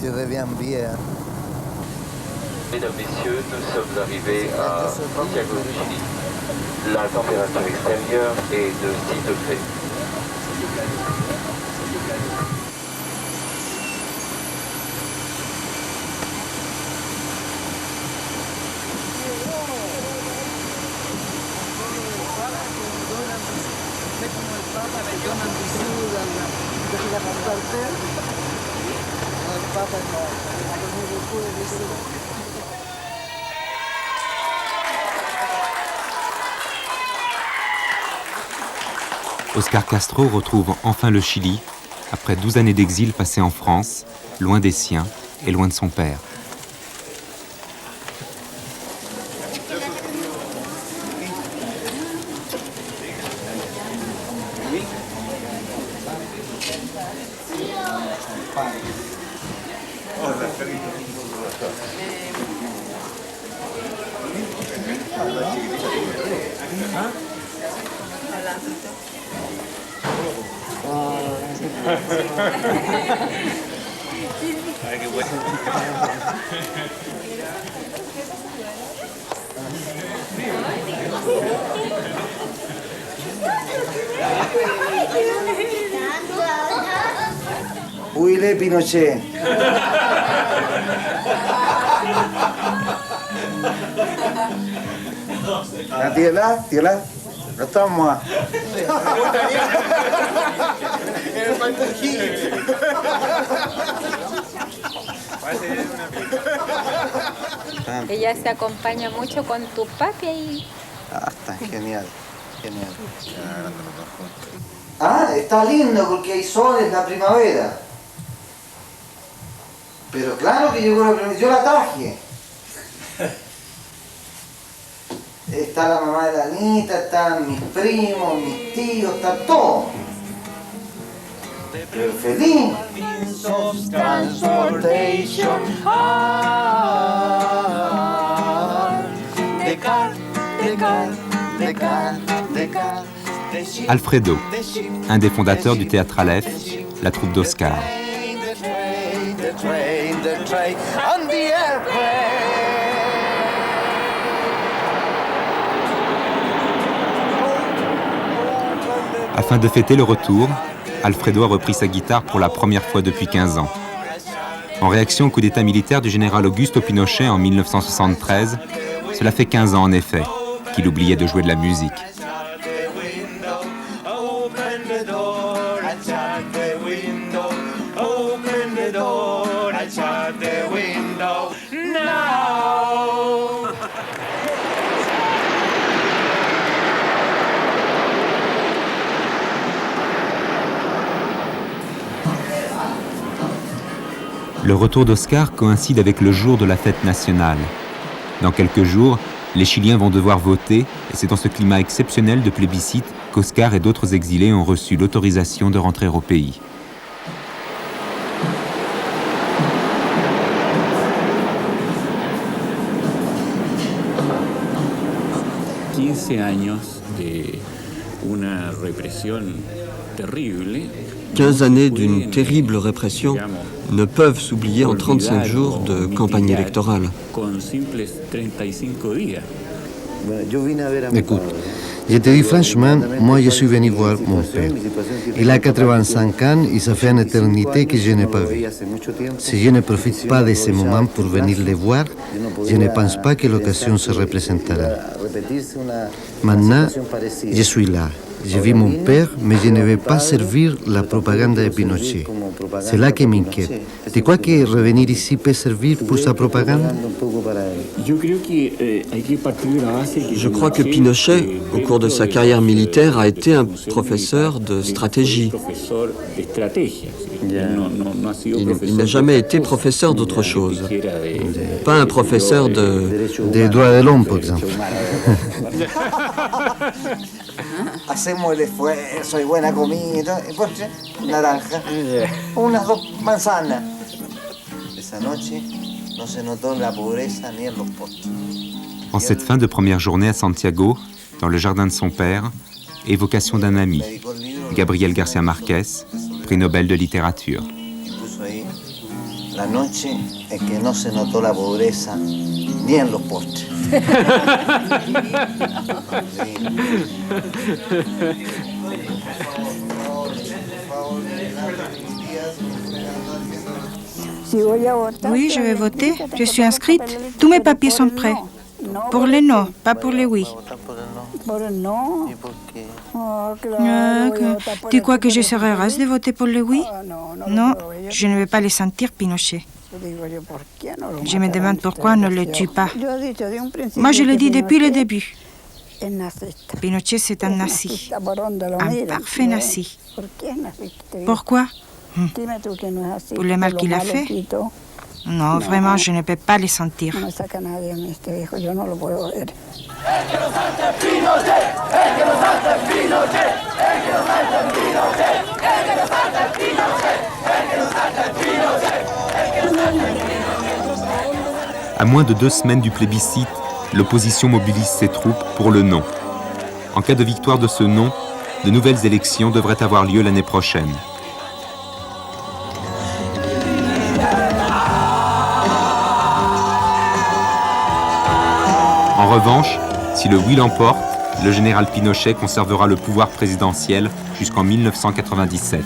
tu reviens bien. Mesdames, Messieurs, nous sommes arrivés à Santiago de Chili. La température extérieure est de 6 degrés. Oscar Castro retrouve enfin le Chili, après 12 années d'exil passées en France, loin des siens et loin de son père. Où il est, Pinochet? Ah, tu es là? Tu es là? Attends-moi. Ella se acompaña mucho con tu papi ahí. Ah, está genial, genial. Ah, está lindo porque hay sol en la primavera. Pero claro que llegó la primavera, yo la traje. Está la mamá de la Anita, están mis primos, mis tíos, está todo. Pero feliz. Alfredo, un des fondateurs du théâtre Aleph, la troupe d'Oscar. Afin de fêter le retour, Alfredo a repris sa guitare pour la première fois depuis 15 ans. En réaction au coup d'État militaire du général Augusto Pinochet en 1973, cela fait 15 ans en effet qu'il oubliait de jouer de la musique. Le retour d'Oscar coïncide avec le jour de la fête nationale. Dans quelques jours, les Chiliens vont devoir voter et c'est dans ce climat exceptionnel de plébiscite qu'Oscar et d'autres exilés ont reçu l'autorisation de rentrer au pays. Años de una represión terrible. 15 années d'une terrible répression ne peuvent s'oublier en 35 jours de campagne électorale. Écoute, je te dis franchement, moi je suis venu voir mon père. Il a 85 ans et ça fait une éternité que je n'ai pas vu. Si je ne profite pas de ce moment pour venir le voir, je ne pense pas que l'occasion se représentera. Maintenant, je suis là. Je vis mon père, mais je ne vais pas servir la propagande de Pinochet. C'est là qui m'inquiète. Tu crois que revenir ici peut servir pour sa propagande? Je crois que Pinochet, au cours de sa carrière militaire, a été un professeur de stratégie. Il n'a jamais été professeur d'autre chose. Pas un professeur des droits de l'homme, par exemple. Hacemos el esfuerzo y buena comida, y pues, naranja, unas 2 manzanas. Esa noche no se notó la pobreza ni en los postres. En cette fin de première journée à Santiago, dans le jardin de son père, évocation d'un ami, Gabriel García Márquez, prix Nobel de littérature. la noche en que no se notó la pobreza ni en los postres. Oui, je vais voter. Je suis inscrite. Tous mes papiers sont prêts. Pour les non, pas pour les oui. Tu crois que je serai heureuse de voter pour le oui? Non, je ne vais pas les sentir, Pinochet. Je me demande pourquoi on ne le tue pas. Moi, je le dis depuis le début. Pinochet, c'est un nazi. Un parfait nazi. Pourquoi? Pour le mal qu'il a fait? Non, vraiment, je ne peux pas les sentir. À moins de 2 semaines du plébiscite, l'opposition mobilise ses troupes pour le non. En cas de victoire de ce non, de nouvelles élections devraient avoir lieu l'année prochaine. En revanche, si le oui l'emporte, le général Pinochet conservera le pouvoir présidentiel jusqu'en 1997.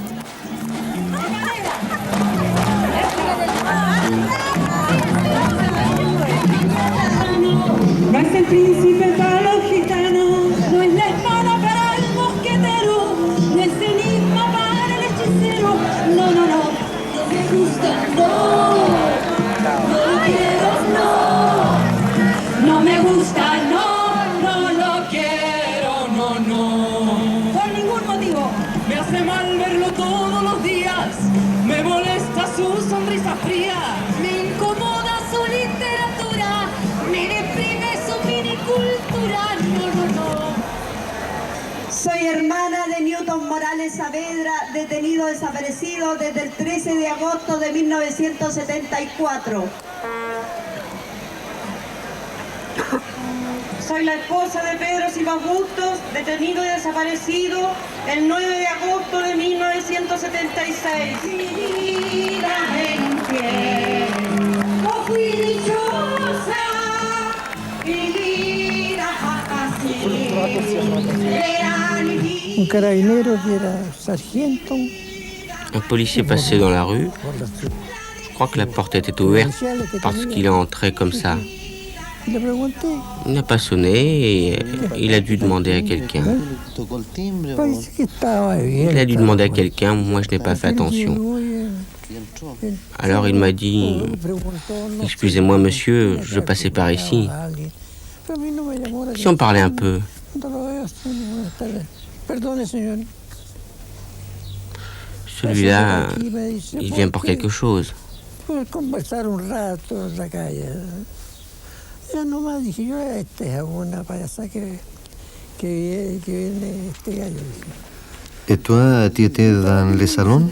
Soy hermana de Newton Morales Saavedra, detenido desaparecido desde el 13 de agosto de 1974. Soy la esposa de Pedro Silva Bustos, detenido y desaparecido el 9 de agosto de 1976. Mi vida en pie, no fui dichosa, mi vida así. Un carabinero qui era sargento. Un policier passait dans la rue. Je crois que la porte était ouverte parce qu'il est entré comme ça. Il n'a pas sonné et il a dû demander à quelqu'un. Il a dû demander à quelqu'un, moi je n'ai pas fait attention. Alors il m'a dit « Excusez-moi monsieur, je passais par ici. » Si on parlait un peu. Celui-là, il vient pour quelque chose. Et toi, tu étais dans le salon?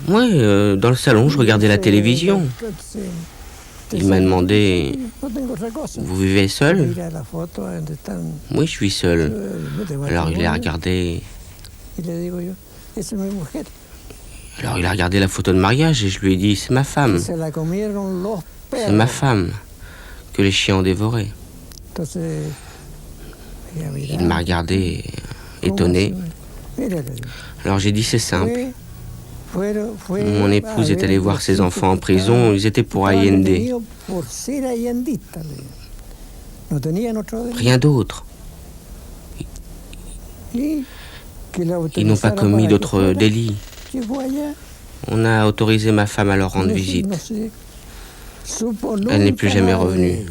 Oui, dans le salon, je regardais la télévision. Il m'a demandé « Vous vivez seul ?» Oui, je suis seul. Alors il a regardé... Alors il a regardé la photo de mariage et je lui ai dit « C'est ma femme. C'est ma femme que les chiens ont dévorée. » Il m'a regardé étonné. Alors j'ai dit « C'est simple. Mon épouse est allée voir ses enfants en prison, ils étaient pour Allende. Rien d'autre. Ils n'ont pas commis d'autres délits. On a autorisé ma femme à leur rendre visite. Elle n'est plus jamais revenue.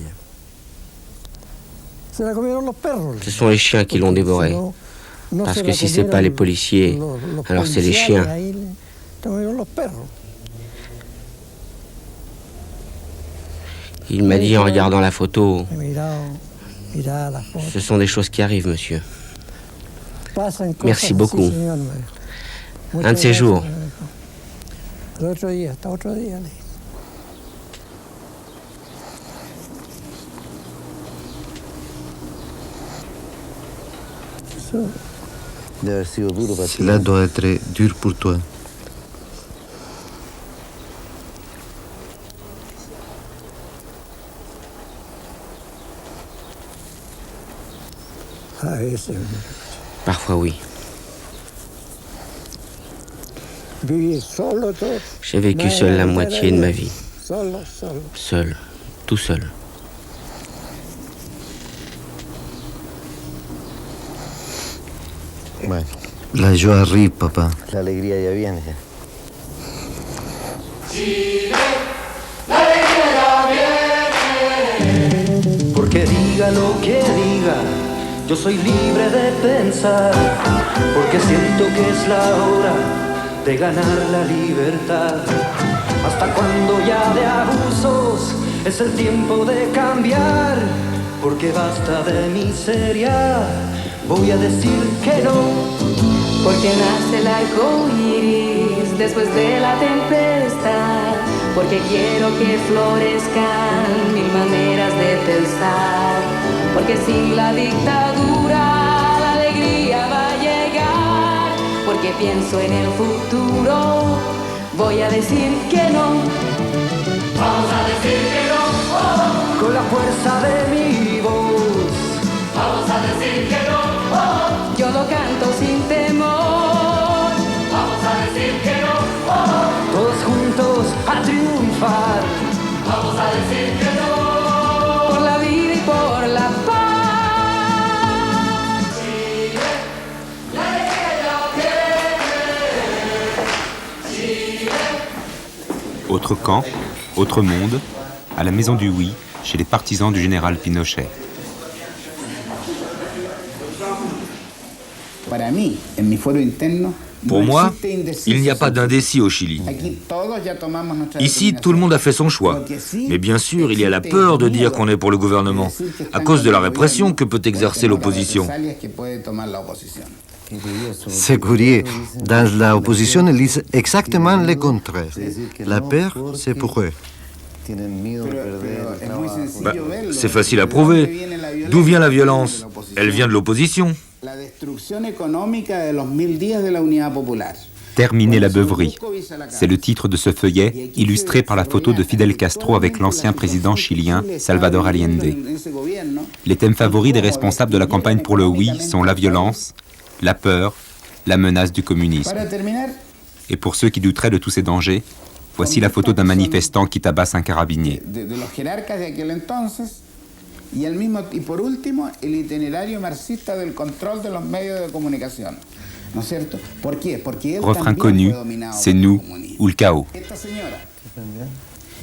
Ce sont les chiens qui l'ont dévorée. Parce que si c'est pas les policiers, alors c'est les chiens. Il m'a dit en regardant la photo, ce sont des choses qui arrivent, monsieur. Merci beaucoup. Un de ces jours. Cela doit être dur pour toi. Parfois oui. J'ai vécu seul la moitié de ma vie. Seul, tout seul. Bueno, la joie arrive, papa. La alegría ya viene. Porque diga lo que diga, yo soy libre de pensar, porque siento que es la hora de ganar la libertad. Hasta cuando ya de abusos es el tiempo de cambiar, porque basta de miseria, voy a decir que no. Porque nace el arco iris después de la tempestad, porque quiero que florezcan mil maneras de pensar, porque sin la dictadura la alegría va a llegar, porque pienso en el futuro, voy a decir que no. Vamos a decir que no, oh, con la fuerza de mi voz. Vamos a decir que no, oh, yo lo canto sin temor. Vamos a decir que no, oh, todos juntos a triunfar. Vamos a decir que no, por la vida y por la paz. Autre camp, autre monde, à la Maison du Oui, chez les partisans du général Pinochet. Pour moi, il n'y a pas d'indécis au Chili. Ici, tout le monde a fait son choix. Mais bien sûr, il y a la peur de dire qu'on est pour le gouvernement, à cause de la répression que peut exercer l'opposition. C'est curieux. Dans l'opposition, ils disent exactement le contraire. La peur, c'est pour eux. C'est facile à prouver. D'où vient la violence? Elle vient de l'opposition. Terminer la beuverie. C'est le titre de ce feuillet, illustré par la photo de Fidel Castro avec l'ancien président chilien Salvador Allende. Les thèmes favoris des responsables de la campagne pour le oui sont la violence, la peur, la menace du communisme. Et pour ceux qui douteraient de tous ces dangers, voici la photo d'un manifestant qui tabasse un carabinier. Y por último, el itinerario marxista del control de los medios de comunicación. ¿No es cierto? ¿Por qué? Porque él refrain connu, c'est nous ou le chaos. Esta señora,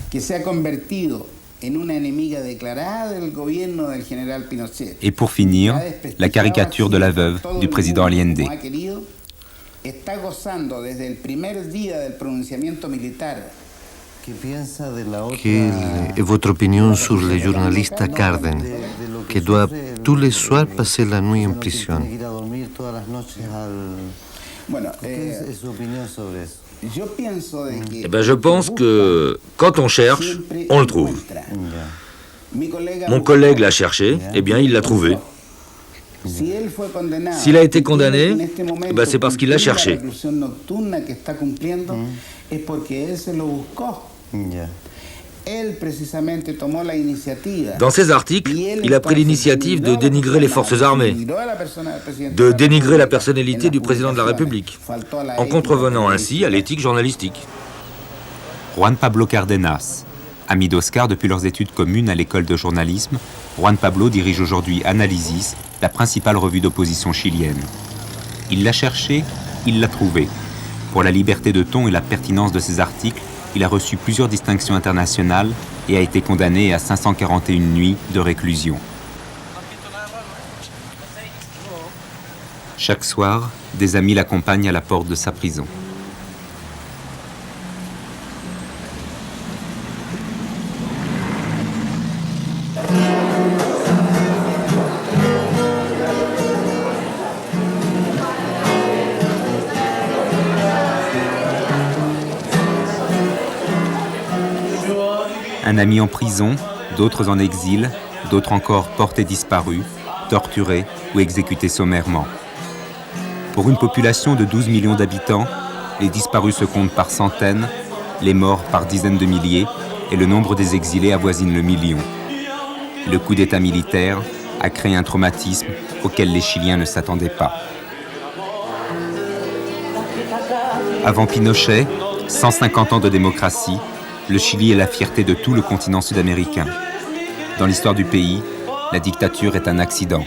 que se ha convertido en una enemiga declarada del gobierno del general Pinochet. Et pour finir, la caricature de la veuve du président Allende. Está gozando desde el primer día del pronunciamiento militar. Quelle est votre opinion sur le journaliste Carden, qui doit tous les soirs passer la nuit en prison? Je pense que quand on cherche, on le trouve. Mon collègue l'a cherché, eh bien il l'a trouvé. S'il a été condamné, c'est parce qu'il l'a cherché. Dans ses articles, il a pris l'initiative de dénigrer les forces armées, de dénigrer la personnalité du président de la République, en contrevenant ainsi à l'éthique journalistique. Juan Pablo Cárdenas, ami d'Oscar depuis leurs études communes à l'école de journalisme, Juan Pablo dirige aujourd'hui Análisis, la principale revue d'opposition chilienne. Il l'a cherché, il l'a trouvé. Pour la liberté de ton et la pertinence de ses articles, il a reçu plusieurs distinctions internationales et a été condamné à 541 nuits de réclusion. Chaque soir, des amis l'accompagnent à la porte de sa prison. Un ami en prison, d'autres en exil, d'autres encore portés disparus, torturés ou exécutés sommairement. Pour une population de 12 millions d'habitants, les disparus se comptent par centaines, les morts par dizaines de milliers et le nombre des exilés avoisine le million. Le coup d'État militaire, a créé un traumatisme auquel les Chiliens ne s'attendaient pas. Avant Pinochet, 150 ans de démocratie, le Chili est la fierté de tout le continent sud-américain. Dans l'histoire du pays, la dictature est un accident.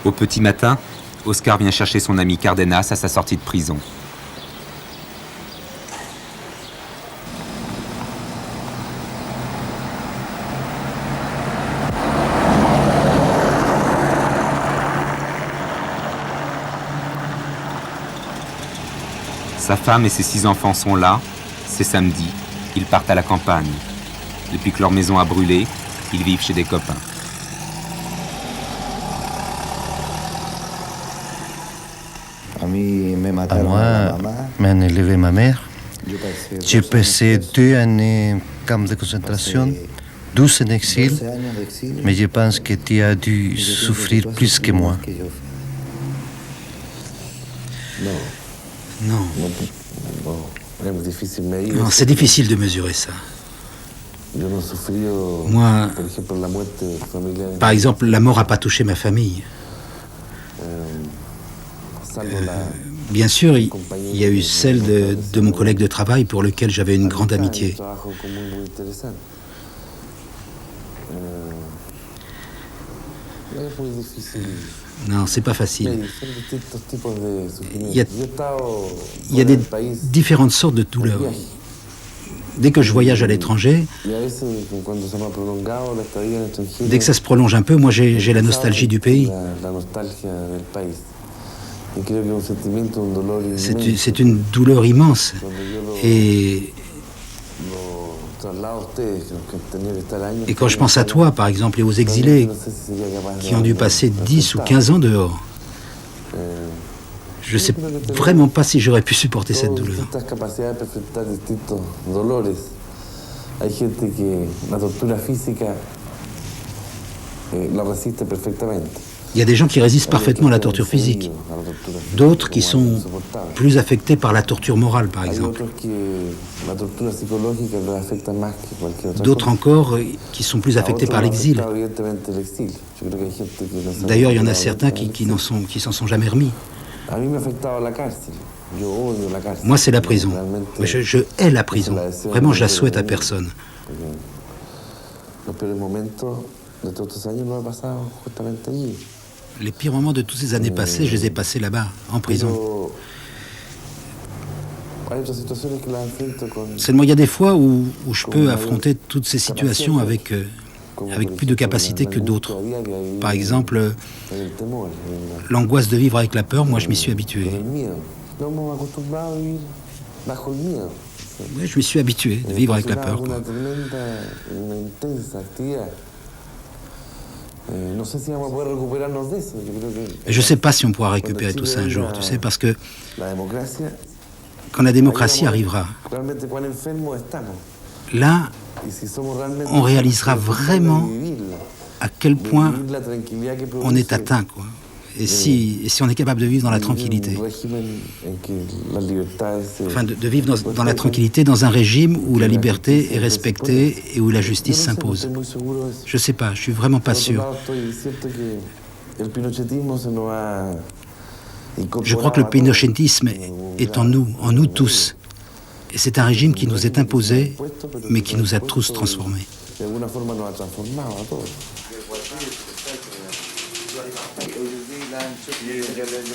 Au petit matin, Oscar vient chercher son ami Cardenas à sa sortie de prison. Sa femme et ses 6 enfants sont là. C'est samedi. Ils partent à la campagne. Depuis que leur maison a brûlé, ils vivent chez des copains. À moi, m'a élevé ma mère. J'ai passé 2 années en camp de concentration, 12 en exil, mais je pense que tu as dû souffrir plus que moi. Non, c'est difficile de mesurer ça. Moi, par exemple, la mort n'a pas touché ma famille. Bien sûr, il y a eu celle de mon collègue de travail pour lequel j'avais une grande amitié. Non, c'est pas facile. Il y a des différentes sortes de douleurs. Dès que je voyage à l'étranger, dès que ça se prolonge un peu, moi j'ai la nostalgie du pays. C'est une douleur immense. Et quand je pense à toi, par exemple, et aux exilés qui ont dû passer 10 ou 15 ans dehors, je ne sais vraiment pas si j'aurais pu supporter cette douleur. Il y a des gens qui résistent parfaitement à la torture physique, d'autres qui sont plus affectés par la torture morale, par exemple. D'autres encore qui sont plus affectés par l'exil. D'ailleurs, il y en a certains qui s'en sont jamais remis. Moi, c'est la prison. Je hais la prison. Vraiment, je la souhaite à personne. Les pires moments de toutes ces années passées, je les ai passés là-bas, en prison. Seulement, il y a des fois où je peux affronter toutes ces situations avec plus de capacité que d'autres. Par exemple, l'angoisse de vivre avec la peur, moi, je m'y suis habitué. Oui, je m'y suis habitué de vivre avec la peur, quoi. Je ne sais pas si on pourra récupérer tout ça un jour, tu sais, parce que quand la démocratie arrivera, là, on réalisera vraiment à quel point on est atteint, quoi. Et si on est capable de vivre dans la tranquillité. Enfin, de vivre dans la tranquillité, dans un régime où la liberté est respectée et où la justice s'impose. Je sais pas, je suis vraiment pas sûr. Je crois que le pinochetisme est en nous tous. Et c'est un régime qui nous est imposé, mais qui nous a tous transformés.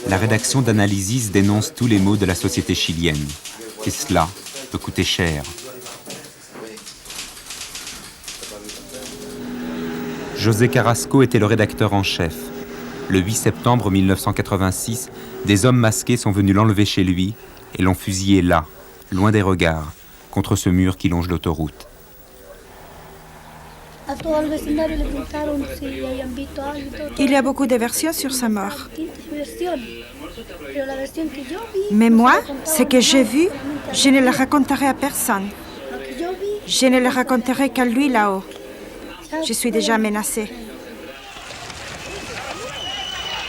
La rédaction d'Analysis dénonce tous les maux de la société chilienne. Et cela peut coûter cher. José Carrasco était le rédacteur en chef. Le 8 septembre 1986, des hommes masqués sont venus l'enlever chez lui et l'ont fusillé là, loin des regards, contre ce mur qui longe l'autoroute. Il y a beaucoup de versions sur sa mort. Mais moi, ce que j'ai vu, je ne le raconterai à personne. Je ne le raconterai qu'à lui là-haut. Je suis déjà menacée.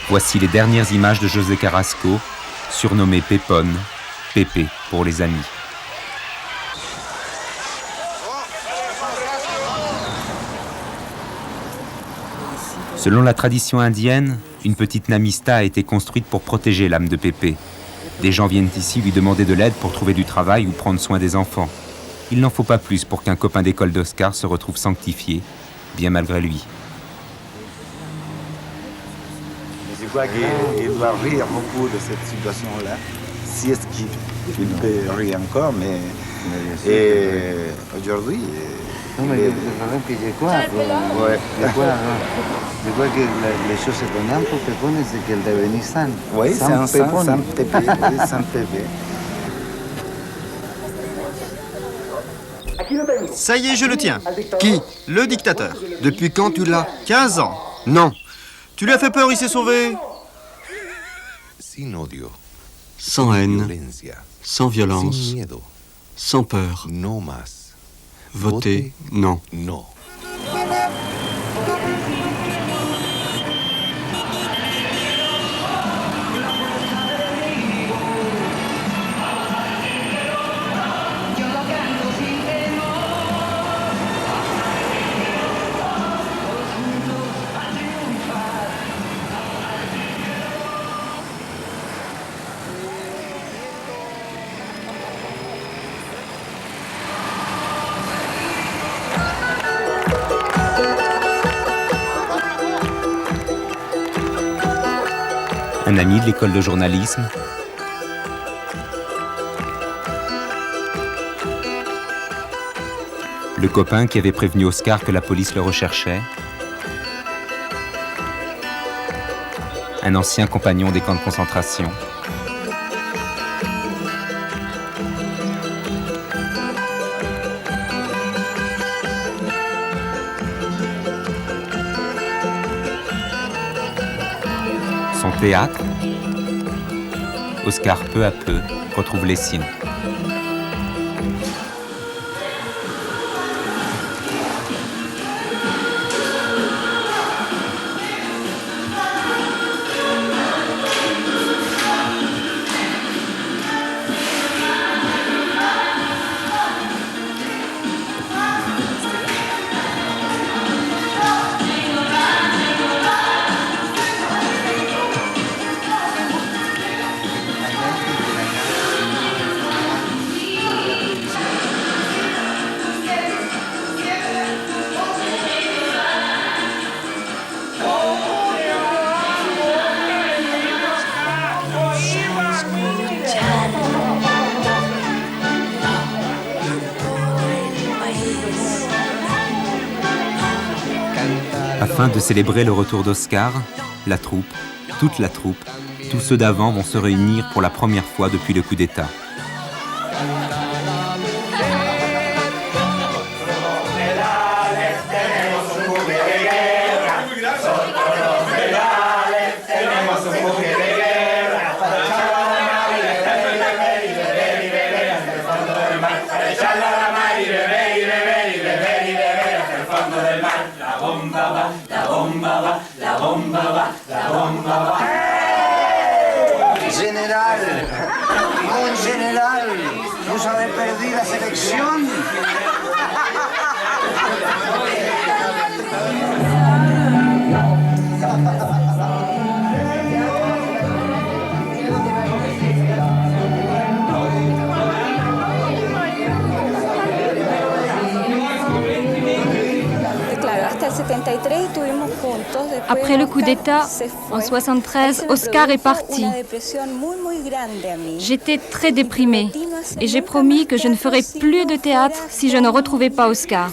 Voici les dernières images de José Carrasco, surnommé Pépone, Pépé pour les amis. Selon la tradition indienne, une petite namista a été construite pour protéger l'âme de Pépé. Des gens viennent ici lui demander de l'aide pour trouver du travail ou prendre soin des enfants. Il n'en faut pas plus pour qu'un copain d'école d'Oscar se retrouve sanctifié, bien malgré lui. Je crois qu'il doit rire beaucoup de cette situation-là, si est-ce qu'il peut rire encore, mais aujourd'hui... Non, mais je crois que les choses étonnantes pour Pépone, c'est qu'elle devenait sainte. Oui, c'est un sans Pépé, sans Pépé. Ça y est, je le tiens. Qui? Le dictateur. Depuis quand tu l'as? 15 ans. Non. Tu lui as fait peur, il s'est sauvé. Sans haine, sans violence, sans peur. Voter, non. Un ami de l'école de journalisme, le copain qui avait prévenu Oscar que la police le recherchait, un ancien compagnon des camps de concentration, son théâtre, Oscar peu à peu retrouve les siens. Afin de célébrer le retour d'Oscar, la troupe, toute la troupe, tous ceux d'avant vont se réunir pour la première fois depuis le coup d'État. Général, mon général, vous avez perdu la sélection. Après le coup d'État, en 1973, Oscar est parti. J'étais très déprimée et j'ai promis que je ne ferais plus de théâtre si je ne retrouvais pas Oscar.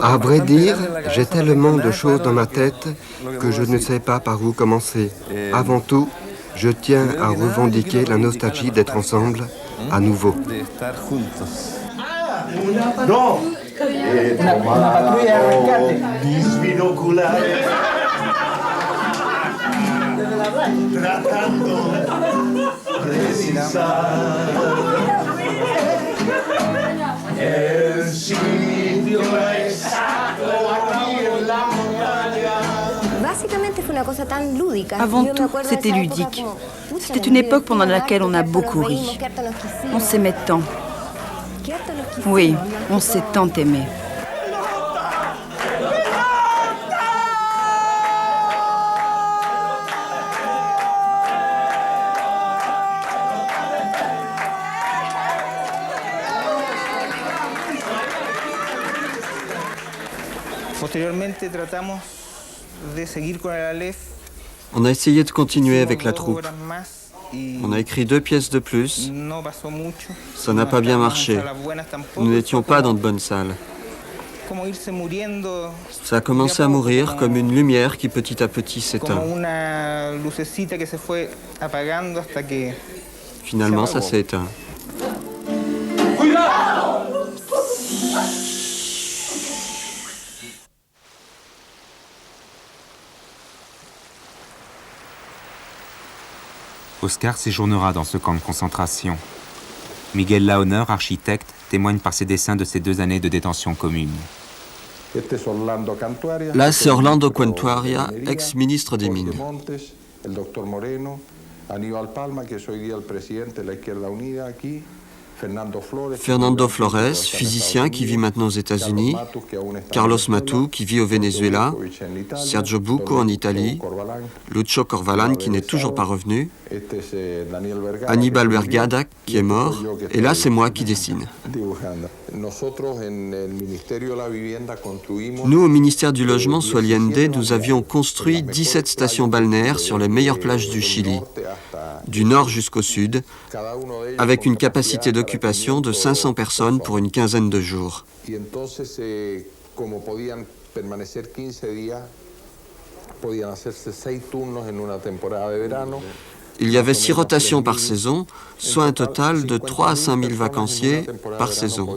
À vrai dire, j'ai tellement de choses dans ma tête que je ne sais pas par où commencer. Avant tout, je tiens à revendiquer la nostalgie d'être ensemble à nouveau. No, una patrulla de rescate. Bisbinocular. Tratando precisar el sitio exacto aquí en la montaña. Avant tout, c'était ludique. C'était une époque pendant laquelle on a beaucoup ri. On s'aimait tant. Oui, on s'est tant aimé. On a essayé de continuer avec la troupe. On a écrit 2 pièces de plus. Ça n'a pas bien marché. Nous n'étions pas dans de bonnes salles. Ça a commencé à mourir comme une lumière qui petit à petit s'éteint. Finalement, ça s'est éteint. Oscar séjournera dans ce camp de concentration. Miguel Lahonner, architecte, témoigne par ses dessins de ces 2 années de détention commune. Là, c'est Orlando Cantuaria, ex-ministre des Mines. Fernando Flores, physicien qui vit maintenant aux États-Unis, Carlos Matou qui vit au Venezuela, Sergio Bucco en Italie, Lucho Corvalan qui n'est toujours pas revenu, Aníbal Vergada qui est mort, et là c'est moi qui dessine. Nous, au ministère du Logement sous Allende, nous avions construit 17 stations balnéaires sur les meilleures plages du Chili, du nord jusqu'au sud, avec une capacité d'occupation de 500 personnes pour une quinzaine de jours. Il y avait 6 rotations par saison, soit un total de 3 à 5 000 vacanciers par saison.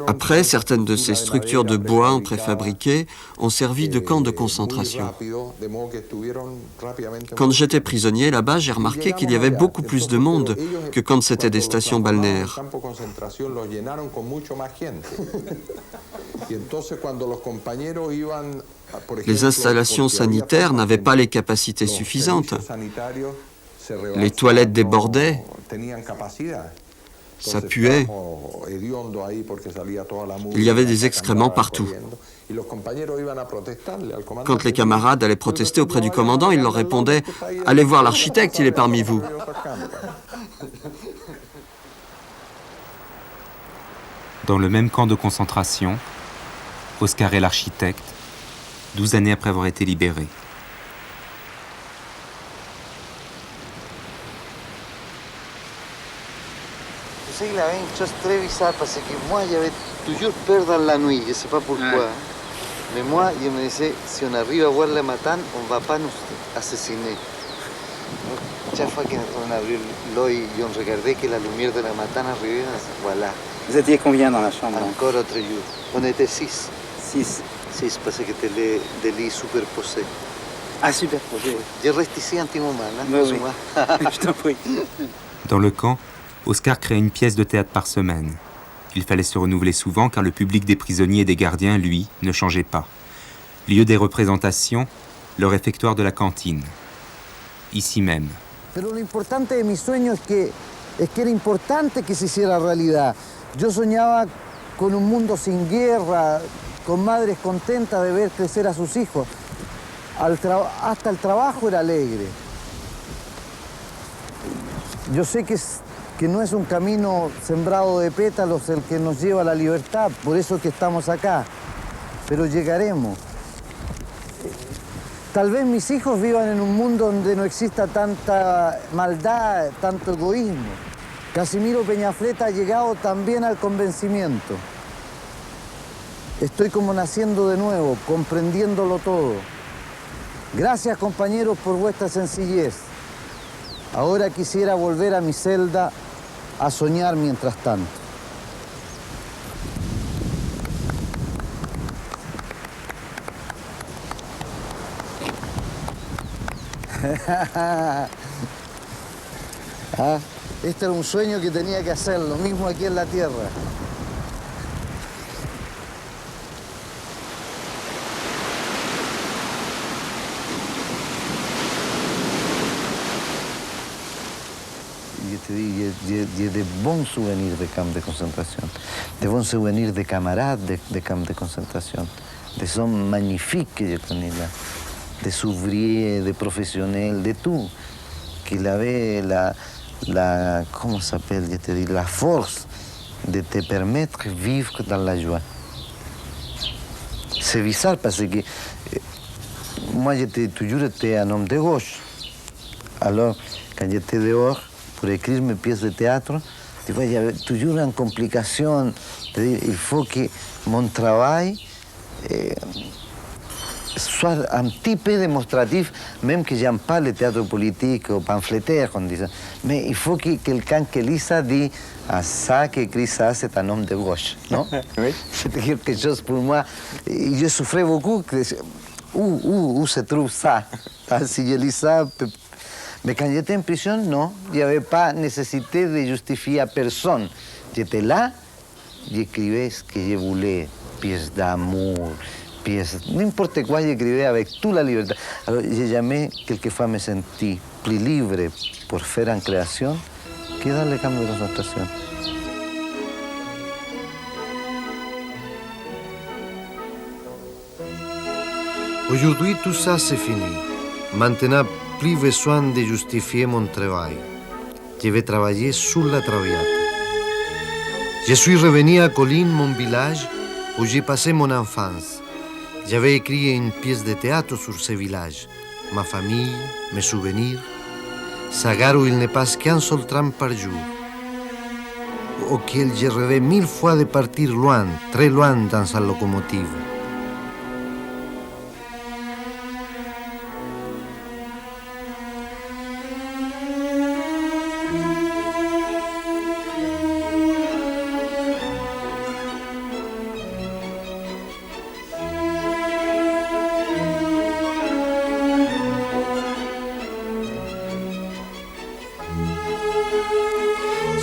Après, certaines de ces structures de bois en préfabriqué ont servi de camp de concentration. Quand j'étais prisonnier là-bas, j'ai remarqué qu'il y avait beaucoup plus de monde que quand c'était des stations balnéaires. Les installations sanitaires n'avaient pas les capacités suffisantes. Les toilettes débordaient. Ça puait. Il y avait des excréments partout. Quand les camarades allaient protester auprès du commandant, il leur répondait « Allez voir l'architecte, il est parmi vous ». Dans le même camp de concentration, Oscar est l'architecte, 12 années après avoir été libéré. sais, la même chose très bizarre parce que moi, j'avais toujours peur dans la nuit, je ne sais pas pourquoi. Mais moi, je me disais, si on arrive à voir la matane, on ne va pas nous assassiner. Chaque fois qu'on a vu l'œil, on regardait que la lumière de la matane arrivait, voilà. Vous étiez combien dans la chambre? Encore autre jour. On était 6. 6? 6, parce que c'était des lits superposés. Ah, superposés. Je reste ici un petit moment, hein, oui. Je t'en prie. Dans le camp, Oscar crée une pièce de théâtre par semaine. Il fallait se renouveler souvent car le public des prisonniers et des gardiens, lui, ne changeait pas. Lieu des représentations, le réfectoire de la cantine. Ici même. Pero lo importante de mis sueños es que era importante que se hiciera realidad. Yo soñaba con un mundo sin guerra, con madres contentas de ver crecer a sus hijos. Hasta el trabajo era alegre. Yo sé que no es un camino sembrado de pétalos el que nos lleva a la libertad, por eso que estamos acá, pero llegaremos. Tal vez mis hijos vivan en un mundo donde no exista tanta maldad, tanto egoísmo. Casimiro Peñafleta ha llegado también al convencimiento. Estoy como naciendo de nuevo, comprendiéndolo todo. Gracias, compañeros, por vuestra sencillez. Ahora quisiera volver a mi celda a soñar mientras tanto. Este era un sueño que tenía que hacer, lo mismo aquí en la tierra. Je te dis, il y a de bons souvenirs de camps de concentration, de bons souvenirs de camarades de camps de concentration, des hommes magnifiques que je connais là, des ouvriers, des professionnels, de tout, qu'il avait comment ça s'appelle, je te dis, la force de te permettre de vivre dans la joie. C'est bizarre parce que moi, j'étais toujours un homme de gauche. Alors, quand j'étais dehors, pour écrire mes pièces de théâtre, tu vois, il y avait toujours une complication. Il faut que mon travail soit un petit peu démonstratif, même que j'aime pas le théâtre politique ou pamphlétaire, on dit ça. Mais il faut que quelqu'un qui lit ça dise « Ah, ça, qui écrit ça, c'est un homme de gauche. » Non? Oui. C'était quelque chose pour moi. Et je souffrais beaucoup. Où se trouve ça? Si je lis ça... Mais quand j'étais en prison, non, il n'y avait pas nécessité de justifier à personne. J'étais là, j'écrivais ce que je voulais, pièces d'amour, pièces, n'importe quoi, j'écrivais avec toute la liberté. Alors, j'ai jamais, quelquefois, me senti plus libre pour faire une création que dans les camps de concentration. Aujourd'hui, tout ça, c'est fini. Maintenant, plus besoin de justifier mon travail. Je vais travailler sur la Traviata. Je suis revenu à Colline, mon village, où j'ai passé mon enfance. J'avais écrit une pièce de théâtre sur ce village. Ma famille, mes souvenirs. Sa gare où il ne passe qu'un seul tram par jour. Auquel j'ai rêvé 1000 fois de partir loin, très loin dans sa locomotive.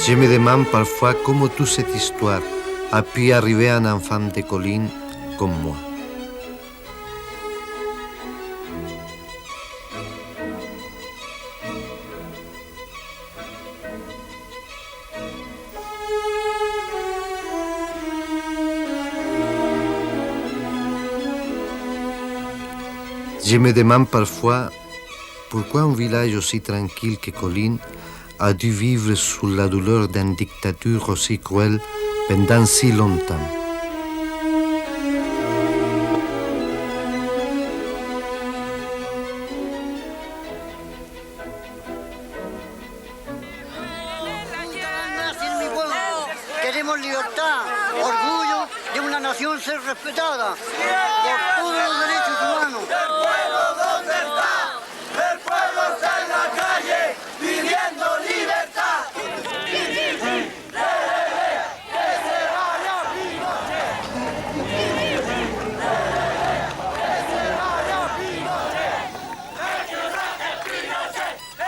Je me demande parfois comment toute cette histoire a pu arriver à un enfant de colline comme moi. Je me demande parfois pourquoi un village aussi tranquille que Colline a dû vivre sous la douleur d'une dictature aussi cruelle pendant si longtemps. Queremos libertad, orgullo de una nación ser respetada por todos los derechos humanos. ¿El pueblo dónde está? El pueblo está en la calle pidiendo libertad.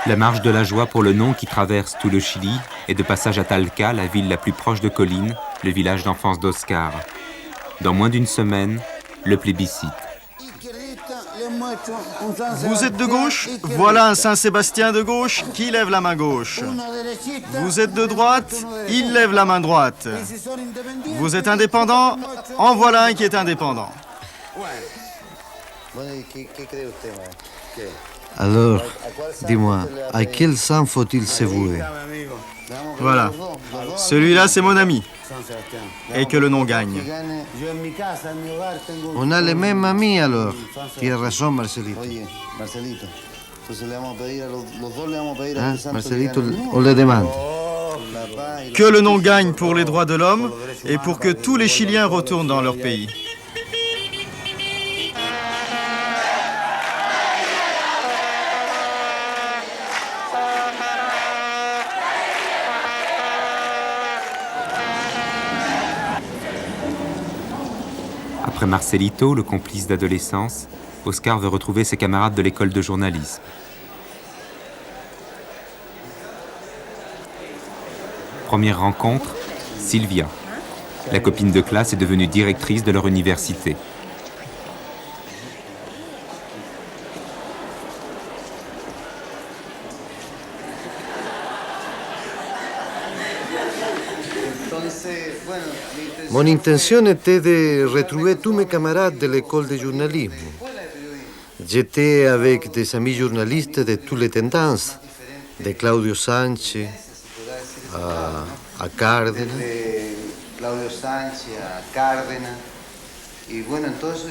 La marche de la joie pour le nom qui traverse tout le Chili est de passage à Talca, la ville la plus proche de Colline, le village d'enfance d'Oscar. Dans moins d'une semaine, le plébiscite. Les Vous êtes de gauche? Voilà un Saint-Sébastien de gauche qui lève la main gauche. Vous êtes de droite? Il lève la main droite. Vous êtes indépendant? En voilà un qui est indépendant. Alors, dis-moi, à quel saint faut-il se vouer? Voilà. Celui-là, c'est mon ami. Et que le nom gagne. On a les mêmes amis alors. Tu as raison, Marcelito. Hein, Marcelito, on le demande. Que le nom gagne pour les droits de l'homme et pour que tous les Chiliens retournent dans leur pays. Après Marcelito, le complice d'adolescence, Oscar veut retrouver ses camarades de l'école de journalisme. Première rencontre, Sylvia. La copine de classe est devenue directrice de leur université. Mon intention était de retrouver tous mes camarades de l'école de journalisme. J'étais avec des amis journalistes de toutes les tendances, de Claudio Sánchez à Cárdenas. Claudio Sánchez, a Cárdenas. Y bueno, entonces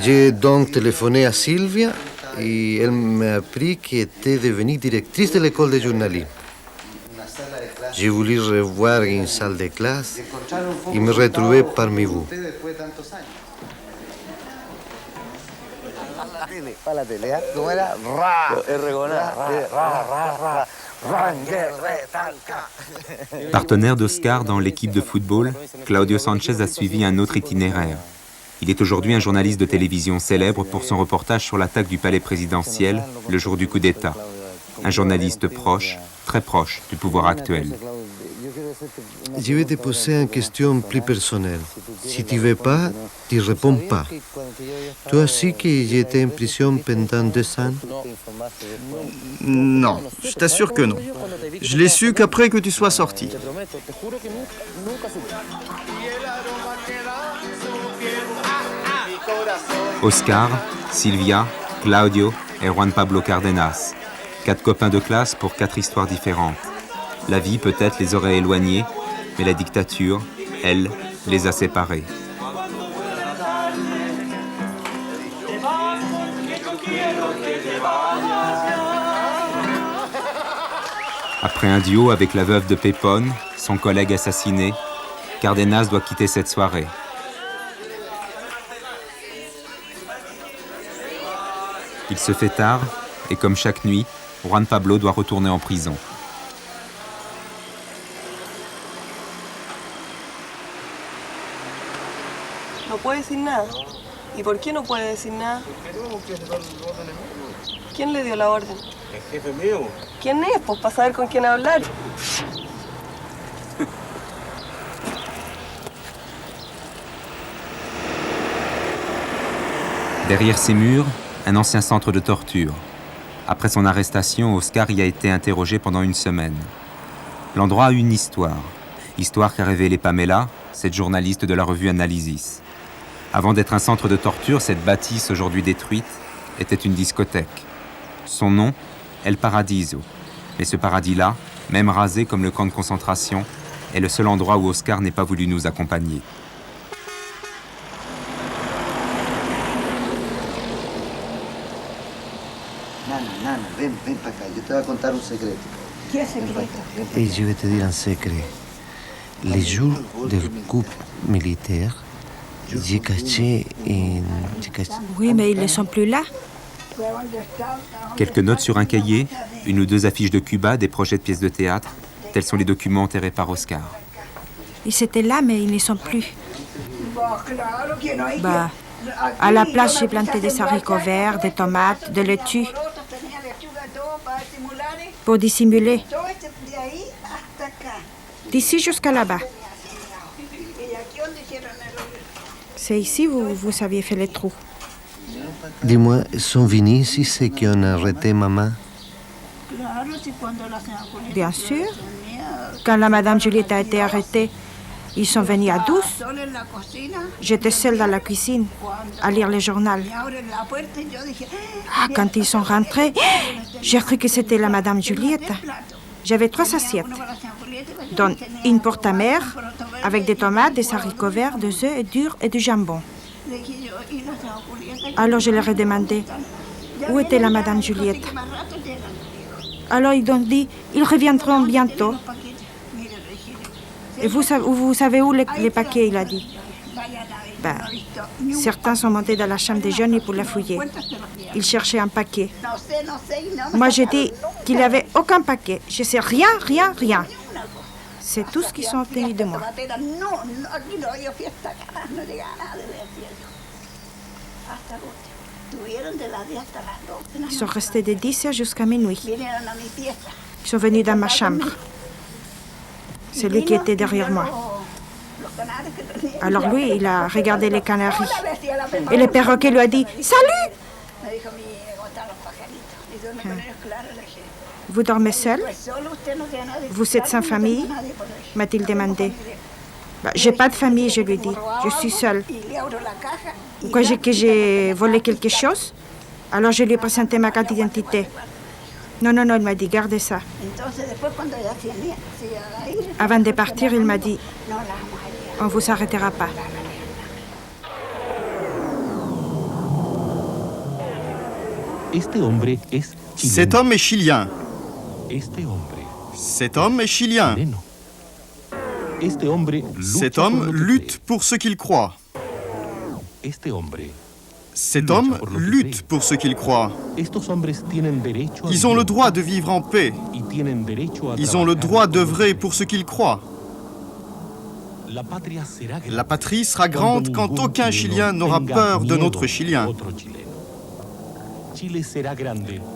j'ai donc téléphoné à Sylvia et elle m'a appris qu'elle était devenue directrice de l'école de journalisme. J'ai voulu revoir une salle de classe et me retrouver parmi vous. Partenaire d'Oscar dans l'équipe de football, Claudio Sánchez a suivi un autre itinéraire. Il est aujourd'hui un journaliste de télévision célèbre pour son reportage sur l'attaque du palais présidentiel le jour du coup d'État. Un journaliste proche, très proche du pouvoir actuel. Je vais te poser une question plus personnelle. Si tu ne veux pas, tu ne réponds pas. Toi aussi que j'étais en prison pendant 2 ans? Non, je t'assure que non. Je l'ai su qu'après que tu sois sorti. Oscar, Sylvia, Claudio et Juan Pablo Cárdenas. 4 copains de classe pour 4 histoires différentes. La vie peut-être les aurait éloignés, mais la dictature, elle, les a séparés. Après un duo avec la veuve de Pépone, son collègue assassiné, Cárdenas doit quitter cette soirée. Il se fait tard, et comme chaque nuit, Juan Pablo doit retourner en prison. No puede decir nada. ¿Y por qué no puede decir nada? ¿Quién le dio la orden? El jefe mío. ¿Quién es? Pues para saber con quién hablar. Derrière ces murs, un ancien centre de torture. Après son arrestation, Oscar y a été interrogé pendant 1 semaine. L'endroit a une histoire. Histoire qu'a révélée Pamela, cette journaliste de la revue Analysis. Avant d'être un centre de torture, cette bâtisse aujourd'hui détruite était une discothèque. Son nom, El Paradiso. Mais ce paradis-là, même rasé comme le camp de concentration, est le seul endroit où Oscar n'est pas voulu nous accompagner. Nana, ven para acá, yo te voy a contar un secreto. ¿Qué secreto? Et je vais te dire un secret. Les jours du coup militaire, j'ai caché une... Oui, mais ils ne sont plus là. Quelques notes sur un cahier, 1 ou 2 affiches de Cuba, des projets de pièces de théâtre. Tels sont les documents enterrés par Oscar. Ils étaient là, mais ils ne sont plus. Bah, à la place, j'ai planté des haricots verts, des tomates, des laitues. Pour dissimuler. D'ici jusqu'à là-bas. C'est ici où vous aviez fait les trous. Dis-moi, sont venus ici ceux qui ont arrêté maman? Bien sûr. Quand la Madame Juliette a été arrêtée, ils sont venus à 12. J'étais seule dans la cuisine à lire le journal. Ah, quand ils sont rentrés, j'ai cru que c'était la Madame Juliette. J'avais 3 assiettes, dont une pour ta mère, avec des tomates, des haricots verts, des œufs durs et du jambon. Alors je leur ai demandé où était la Madame Juliette. Alors ils ont dit, ils reviendront bientôt. Et vous savez où les paquets, il a dit. Ben, certains sont montés dans la chambre des jeunes pour la fouiller. Ils cherchaient un paquet. Moi, j'ai dit qu'il n'y avait aucun paquet. Je sais rien, rien, rien. C'est tout ce qu'ils sont obtenus de moi. Ils sont restés de 10 heures jusqu'à minuit. Ils sont venus dans ma chambre. C'est lui qui était derrière moi. Alors lui, il a regardé les canaris. Et le perroquet lui a dit « Salut !» Vous dormez seul? Vous êtes sans famille? M'a-t-il demandé. Ben, j'ai pas de famille, je lui ai dit. Je suis seule. Pourquoi que j'ai volé quelque chose? Alors je lui ai présenté ma carte d'identité. Non, non, non, il m'a dit, gardez ça. Avant de partir, il m'a dit, on ne vous arrêtera pas. Cet homme est chilien. Cet homme est chilien. Cet homme lutte pour ce qu'il croit. Cet homme lutte pour ce qu'il croit. Ils ont le droit de vivre en paix. Ils ont le droit d'œuvrer pour ce qu'ils croient. La patrie sera grande quand aucun Chilien n'aura peur d'un autre Chilien.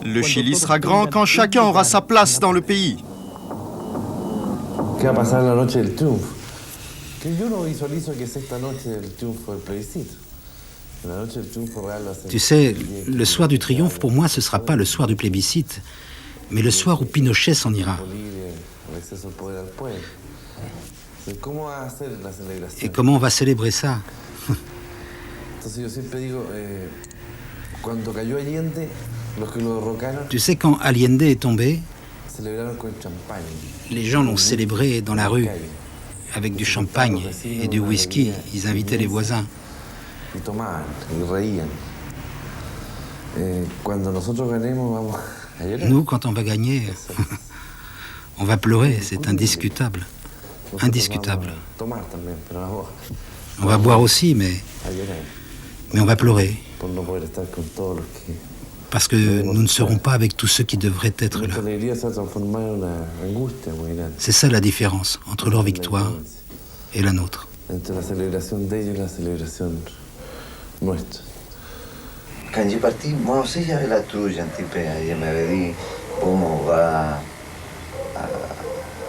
Le Chili sera grand quand chacun aura sa place dans le pays. ¿Qué va a pasar la noche del triunfo? Que yo no visualizo que sea esta noche del triunfo del plebiscito. La noche del triunfo real va a ser... Tu sais, le soir du triomphe, pour moi, ce ne sera pas le soir du plébiscite, mais le soir où Pinochet s'en ira. Et comment on va célébrer ça? Tu sais, quand Allende est tombé, les gens l'ont célébré dans la rue, avec du champagne et du whisky. Ils invitaient les voisins. Nous, quand on va gagner, on va pleurer, c'est indiscutable. Indiscutable. On va boire aussi, mais on va pleurer. Parce que nous ne serons pas avec tous ceux qui devraient être là. C'est ça la différence entre leur victoire et la nôtre. Quand j'ai parti, moi aussi j'avais la trouille un petit peu. Je m'avais dit, bon, on va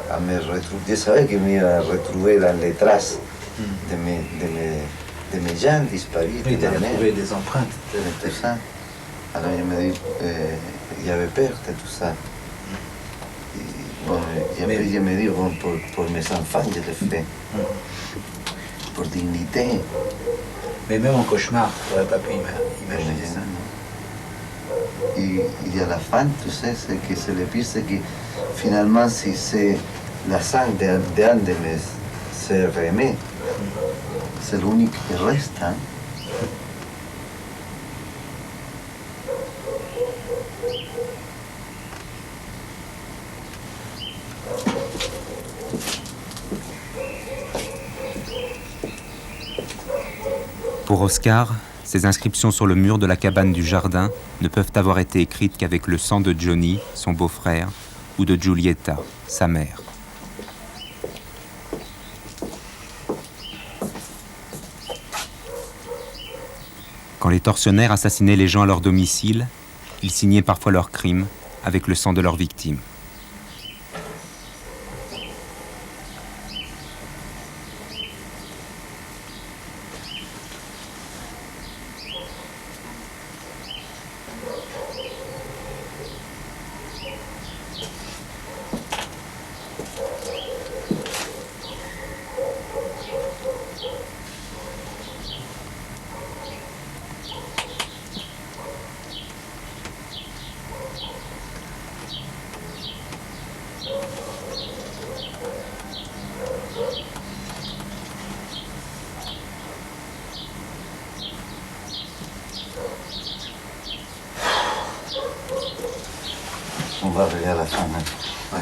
à me retrouver. Je savais que me retrouver dans les traces de mes gens disparus. Oui, tu avais trouvé des empreintes. De mes personnes. Alors je me dis, j'avais peur de tout ça. Et, bon, je me dis, bon, pour mes enfants, je le fais. Pour dignité. Mais même en cauchemar, tu n'aurais pas pu imaginer ça. Et à la fin, tu sais, c'est que c'est le pire, c'est que finalement, si c'est la sang d'un de mes sœurs aimés, c'est l'unique qui reste. Hein? Pour Oscar, ces inscriptions sur le mur de la cabane du jardin ne peuvent avoir été écrites qu'avec le sang de Johnny, son beau-frère, ou de Giulietta, sa mère. Quand les tortionnaires assassinaient les gens à leur domicile, ils signaient parfois leurs crimes avec le sang de leurs victimes. va regarder la zona. Ouais.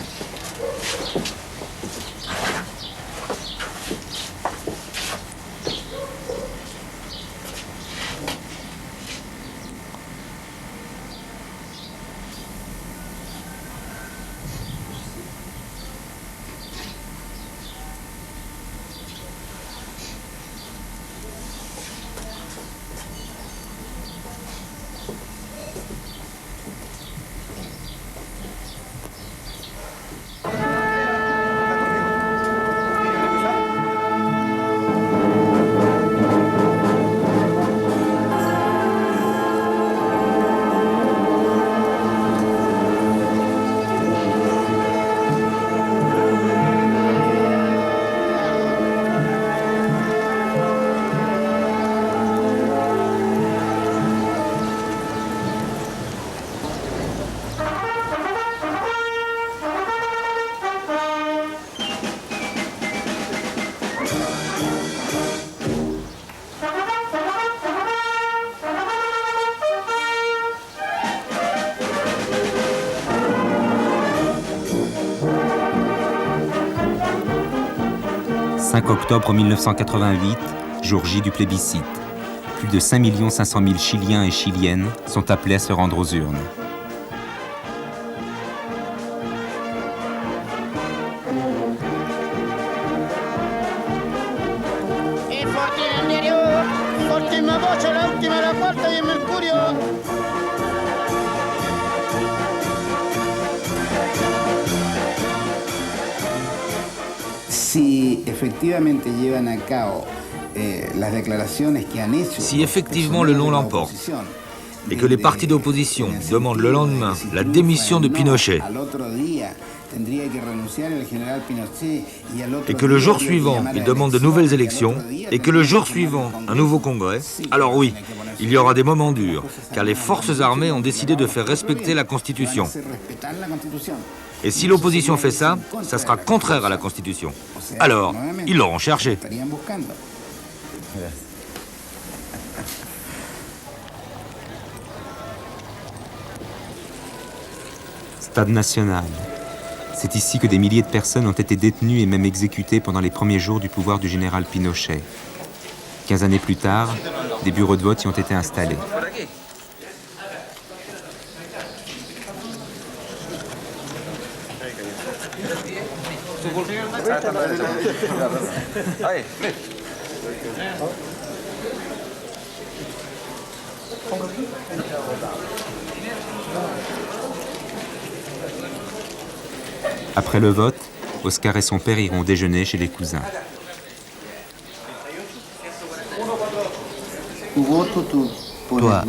« 5 octobre 1988, jour J du plébiscite. Plus de 5 500 000 Chiliens et Chiliennes sont appelés à se rendre aux urnes. Si efectivamente llevan a cabo las declaraciones que han hecho. Si effectivement le non l'emporte et que les partis d'opposition demandent le lendemain la démission de Pinochet et que le jour suivant ils demandent de nouvelles élections et que le jour suivant un nouveau congrès, alors oui, il y aura des moments durs car les forces armées ont décidé de faire respecter la Constitution. Et si l'opposition fait ça, ça sera contraire à la Constitution. Alors, ils l'auront cherché. Stade national. C'est ici que des milliers de personnes ont été détenues et même exécutées pendant les premiers jours du pouvoir du général Pinochet. 15 années plus tard, des bureaux de vote y ont été installés. Après le vote, Oscar et son père iront déjeuner chez les cousins. Toi,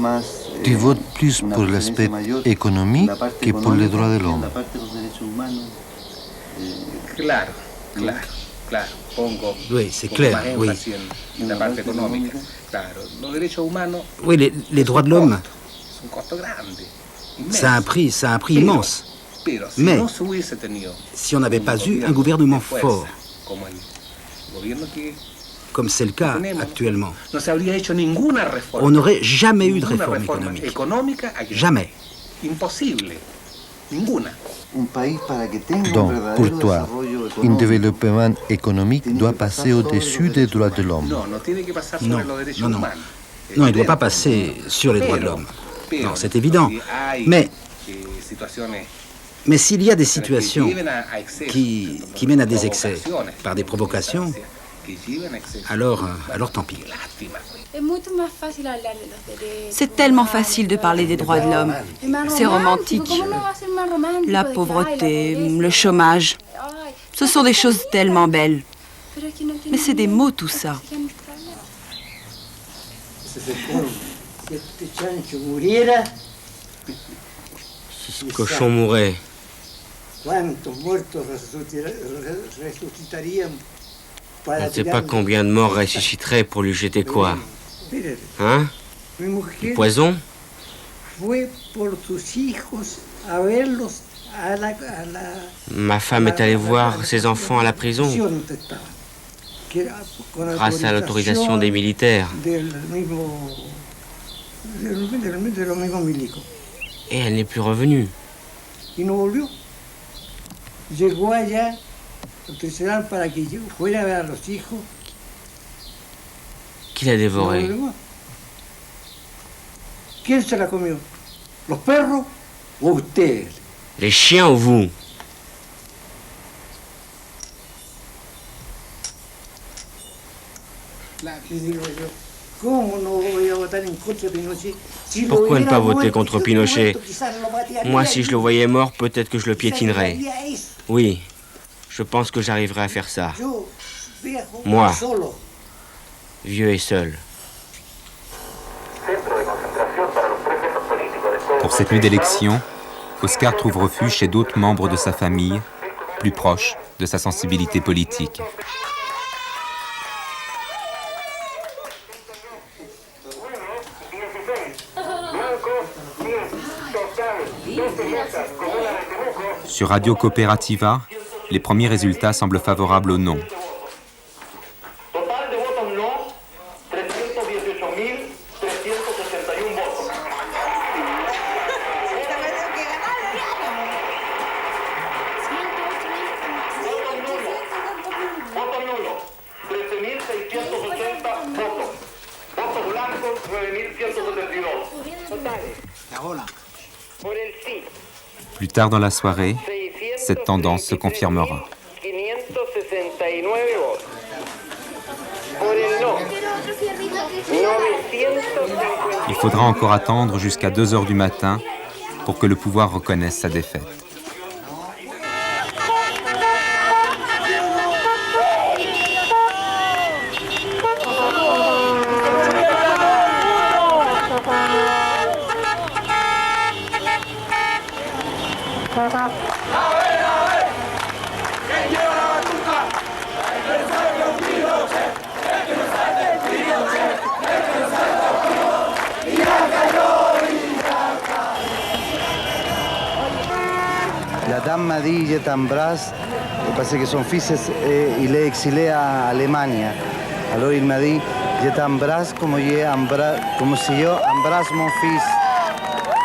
tu votes plus pour l'aspect économique que pour les droits de l'homme. Oui, c'est clair, oui. Oui, les droits de l'homme, ça a un prix immense. Mais si on n'avait pas eu un gouvernement fort, comme c'est le cas actuellement, on n'aurait jamais eu de réforme économique. Jamais. Donc, pour toi, un développement économique doit passer au-dessus des droits de l'homme. Non, il ne doit pas passer sur les droits de l'homme. Non, c'est évident. Mais s'il y a des situations qui mènent à des excès par des provocations, alors tant pis. C'est tellement facile de parler des droits de l'homme. C'est romantique. La pauvreté, le chômage, ce sont des choses tellement belles. Mais c'est des mots tout ça. Ce cochon mourait. On ne sait pas combien de morts ressusciteraient pour lui jeter quoi? Hein? Du poison? Ma femme est allée voir ses enfants à la prison grâce à l'autorisation des militaires. Et elle n'est plus revenue. y no volvió. Llegó allá, autorizaron para que yo fuera a ver a los hijos. Qui l'a dévoré? ¿Quién se la comió? ¿Los perros o usted? Les chiens ou vous? Pourquoi ne pas voter contre Pinochet? Moi, si je le voyais mort, peut-être que je le piétinerais. Oui, je pense que j'arriverai à faire ça. Moi, vieux et seul. Pour cette nuit d'élection, Oscar trouve refuge chez d'autres membres de sa famille, plus proches de sa sensibilité politique. Sur Radio Cooperativa, les premiers résultats semblent favorables au non. Plus tard dans la soirée, cette tendance se confirmera. Il faudra encore attendre jusqu'à 2 heures du matin pour que le pouvoir reconnaisse sa défaite. La dame m'a dit, je t'embrasse, parce que son fils, il est exilé à Allemagne. Alors il m'a dit, je t'embrasse comme si yo embrasse mon fils.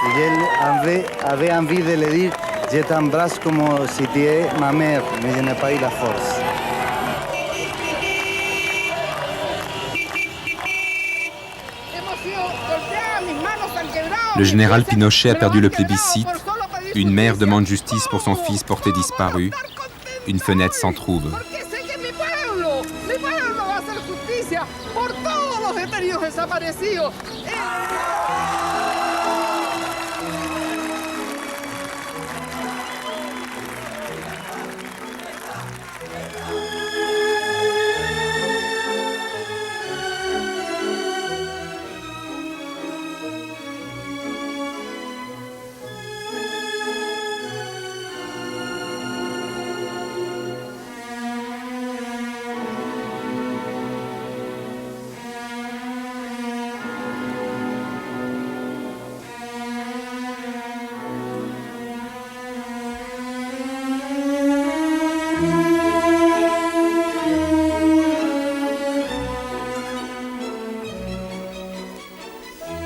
Et elle avait envie de le dire, je t'embrasse comme si tu es ma mère, mais je n'ai pas eu la force. Le général Pinochet a perdu le plébiscite. Une mère demande justice pour son fils porté disparu. Une fenêtre s'en trouve.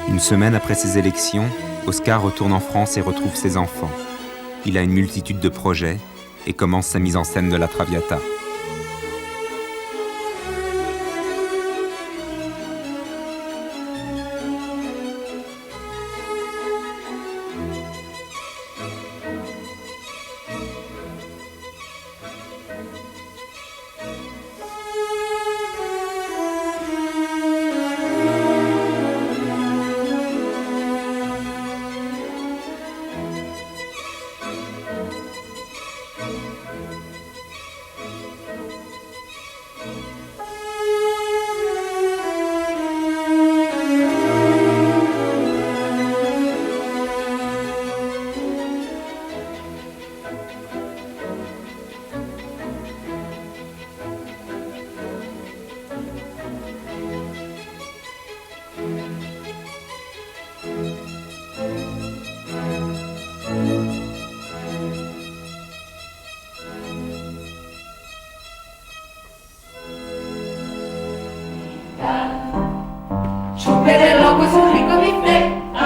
Une semaine après ses élections, Oscar retourne en France et retrouve ses enfants. Il a une multitude de projets et commence sa mise en scène de la Traviata.